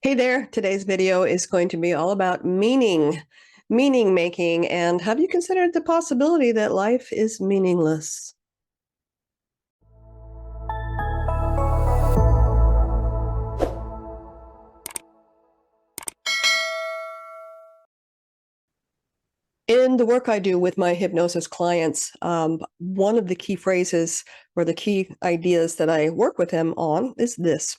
Hey there, today's video is going to be all about meaning making, and have you considered the possibility that life is meaningless? In the work I do with my hypnosis clients, one of the key phrases or the key ideas that I work with them on is this.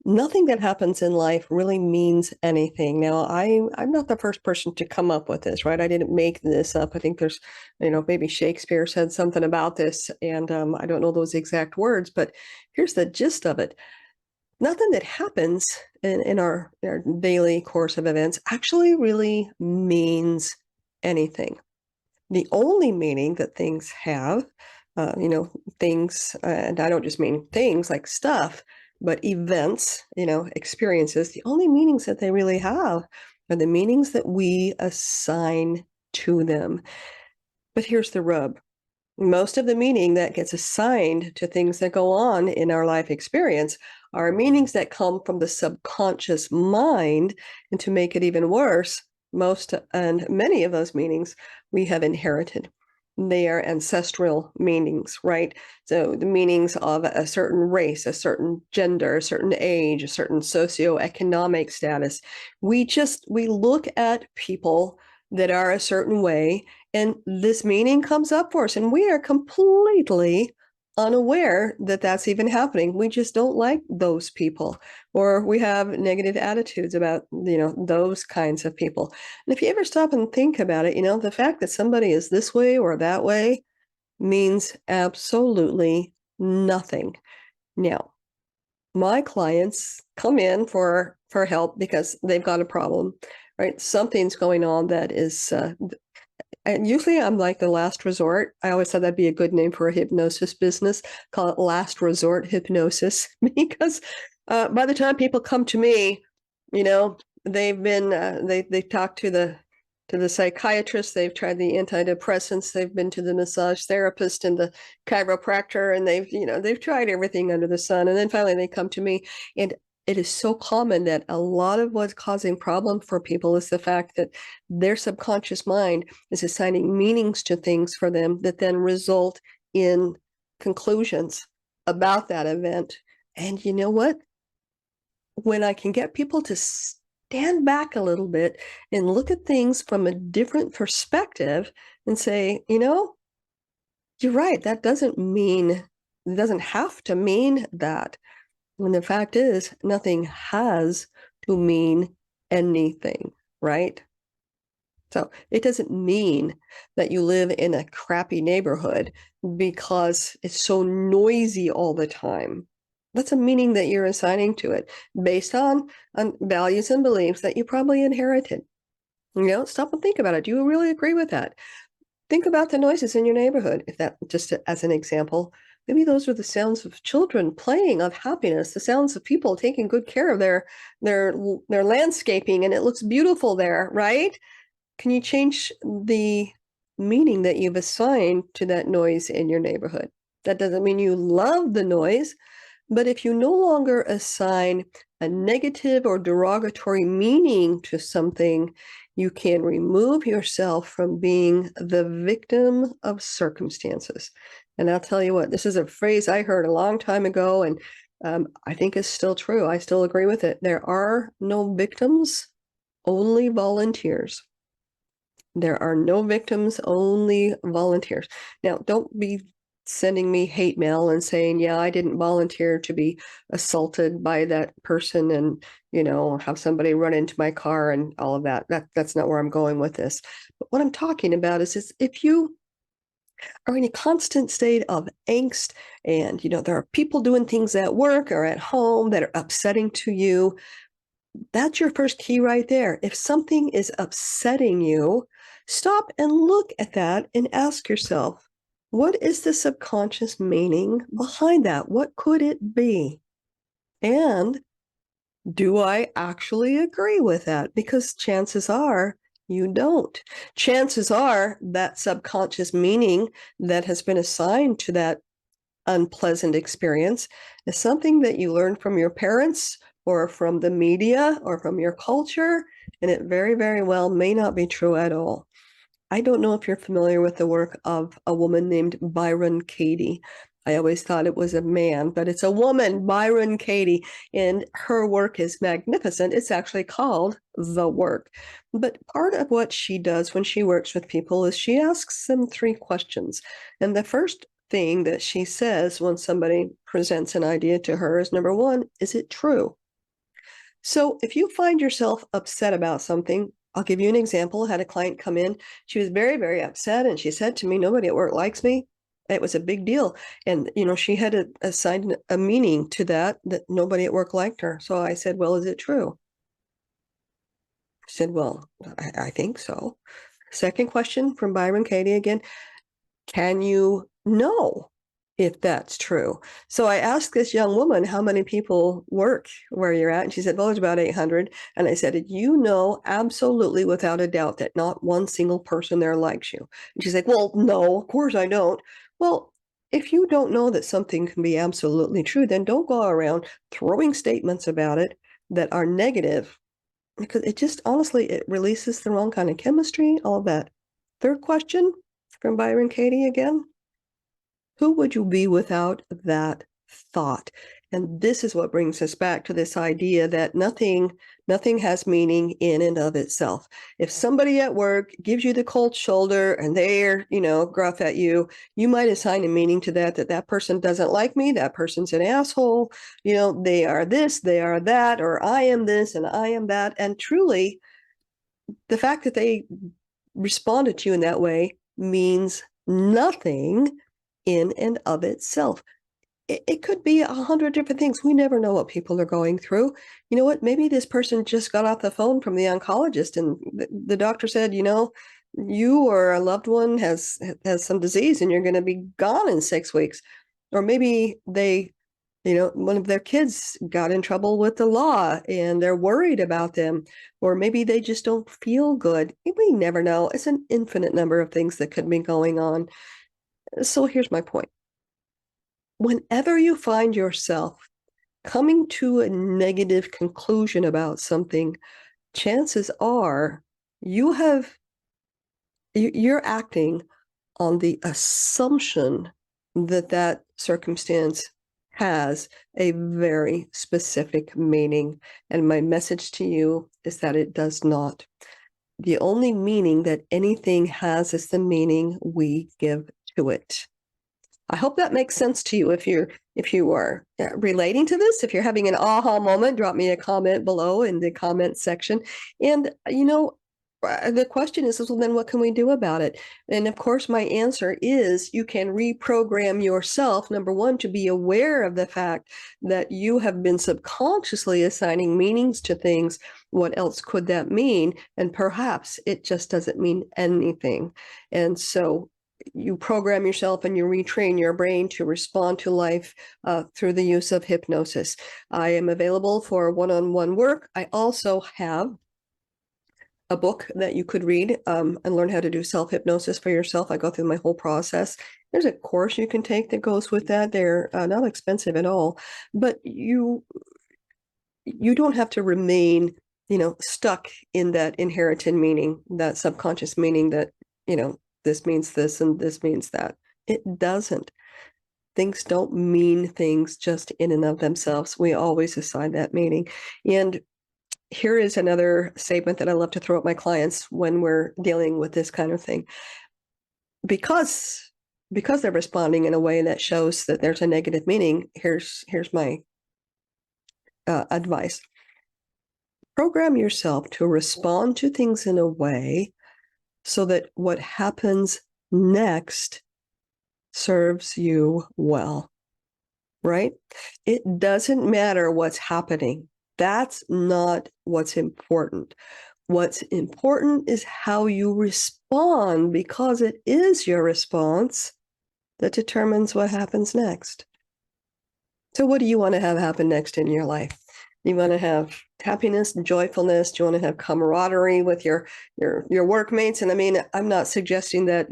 Nothing that happens in life really means anything. Now, I'm not the first person to come up with this, right? I didn't make this up. I think there's, maybe Shakespeare said something about this, and I don't know those exact words, but here's the gist of it. Nothing that happens in our daily course of events actually really means anything. The only meaning that things have, things, and I don't just mean things like stuff, but events, experiences, the only meanings that they really have are the meanings that we assign to them. But here's the rub. Most of the meaning that gets assigned to things that go on in our life experience are meanings that come from the subconscious mind. And to make it even worse, most and many of those meanings we have inherited. They are ancestral meanings, right? So the meanings of a certain race, a certain gender, a certain age, a certain socioeconomic status. We look at people that are a certain way, and this meaning comes up for us, and we are completely unaware that that's even happening. We just don't like those people, or we have negative attitudes about, those kinds of people. And if you ever stop and think about it, the fact that somebody is this way or that way means absolutely nothing. Now, my clients come in for help because they've got a problem, right? Something's going on that is and usually I'm like the last resort. I always thought that'd be a good name for a hypnosis business. Call it last resort hypnosis because by the time people come to me, you know, they've talked to the psychiatrist, they've tried the antidepressants, they've been to the massage therapist and the chiropractor, and they've tried everything under the sun, and then finally they come to me. And it is so common that a lot of what's causing problem for people is the fact that their subconscious mind is assigning meanings to things for them that then result in conclusions about that event. And you know what? When I can get people to stand back a little bit and look at things from a different perspective and say, you're right, that doesn't have to mean that. When the fact is, nothing has to mean anything, right? So it doesn't mean that you live in a crappy neighborhood because it's so noisy all the time. That's a meaning that you're assigning to it based on values and beliefs that you probably inherited. Stop and think about it. Do you really agree with that? Think about the noises in your neighborhood. If that, just as an example, maybe those are the sounds of children playing, of happiness, the sounds of people taking good care of their landscaping, and it looks beautiful there, right? Can you change the meaning that you've assigned to that noise in your neighborhood? That doesn't mean you love the noise, but if you no longer assign a negative or derogatory meaning to something, you can remove yourself from being the victim of circumstances. And I'll tell you what, this is a phrase I heard a long time ago, and I think it's still true. I still agree with it. There are no victims, only volunteers. There are no victims, only volunteers. Now, don't be sending me hate mail and saying, yeah, I didn't volunteer to be assaulted by that person and, have somebody run into my car and all of that. That's not where I'm going with this. But what I'm talking about is if you are in a constant state of angst and, there are people doing things at work or at home that are upsetting to you, that's your first key right there. If something is upsetting you, stop and look at that and ask yourself, what is the subconscious meaning behind that? What could it be? And do I actually agree with that? Because chances are you don't. Chances are that subconscious meaning that has been assigned to that unpleasant experience is something that you learned from your parents or from the media or from your culture, and it very, very well may not be true at all. I don't know if you're familiar with the work of a woman named Byron Katie. I always thought it was a man, but it's a woman, Byron Katie, and her work is magnificent. It's actually called The Work. But part of what she does when she works with people is she asks them three questions. And the first thing that she says when somebody presents an idea to her is number one, is it true? So if you find yourself upset about something, I'll give you an example. I had a client come in. She was very, very upset, and she said to me, "Nobody at work likes me." It was a big deal. And, she had assigned a meaning to that nobody at work liked her. So I said, "Well, is it true?" She said, "Well, I think so." Second question from Byron Katie again. Can you know if that's true? So I asked this young woman how many people work where you're at, and she said, well, there's about 800. And I said, you know absolutely without a doubt that not one single person there likes you. And she's like, well, no, of course I don't. Well, if you don't know that something can be absolutely true, then don't go around throwing statements about it that are negative, because it just honestly, it releases the wrong kind of chemistry, all that. Third question from Byron Katie again. Who would you be without that thought? And this is what brings us back to this idea that nothing has meaning in and of itself. If somebody at work gives you the cold shoulder and they're, gruff at you, you might assign a meaning to that person doesn't like me, that person's an asshole, they are this, they are that, or I am this and I am that. And truly, the fact that they responded to you in that way means nothing in and of itself. It could be 100 different things. We never know what people are going through. You know what? Maybe this person just got off the phone from the oncologist and the doctor said, you or a loved one has some disease and you're going to be gone in 6 weeks. Or maybe one of their kids got in trouble with the law and they're worried about them. Or maybe they just don't feel good. We never know. It's an infinite number of things that could be going on. So here's my point. Whenever you find yourself coming to a negative conclusion about something, chances are you're acting on the assumption that circumstance has a very specific meaning. And my message to you is that it does not. The only meaning that anything has is the meaning we give to it. I hope that makes sense to you. If you are relating to this, if you're having an aha moment, drop me a comment below in the comment section. And the question is, well, then what can we do about it? And of course, my answer is you can reprogram yourself, number one, to be aware of the fact that you have been subconsciously assigning meanings to things. What else could that mean? And perhaps it just doesn't mean anything. And so you program yourself and you retrain your brain to respond to life through the use of hypnosis. I am available for one-on-one work. I also have a book that you could read and learn how to do self-hypnosis for yourself. I go through my whole process. There's a course you can take that goes with that. They're not expensive at all, but you don't have to remain, stuck in that inherited meaning, that subconscious meaning that, this means this and this means that. It doesn't. Things don't mean things just in and of themselves. We always assign that meaning. And here is another statement that I love to throw at my clients when we're dealing with this kind of thing. Because they're responding in a way that shows that there's a negative meaning, here's my advice. Program yourself to respond to things in a way so that what happens next serves you well, right? It doesn't matter what's happening. That's not what's important. What's important is how you respond, because it is your response that determines what happens next. So what do you want to have happen next in your life? You wanna have happiness and joyfulness. Do you wanna have camaraderie with your workmates? And I mean, I'm not suggesting that,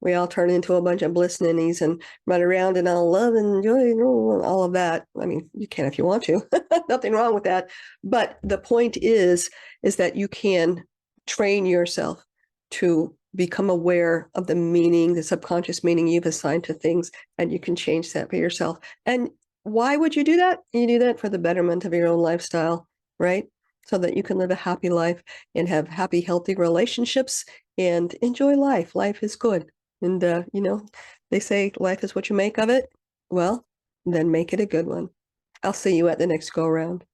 we all turn into a bunch of bliss ninnies and run around and all love and joy and all of that. I mean, you can if you want to. Nothing wrong with that. But the point is that you can train yourself to become aware of the meaning, the subconscious meaning you've assigned to things, and you can change that for yourself. And why would you do that? You do that for the betterment of your own lifestyle, right? So that you can live a happy life and have happy, healthy relationships and enjoy life. Life is good. And, they say life is what you make of it. Well, then make it a good one. I'll see you at the next go round.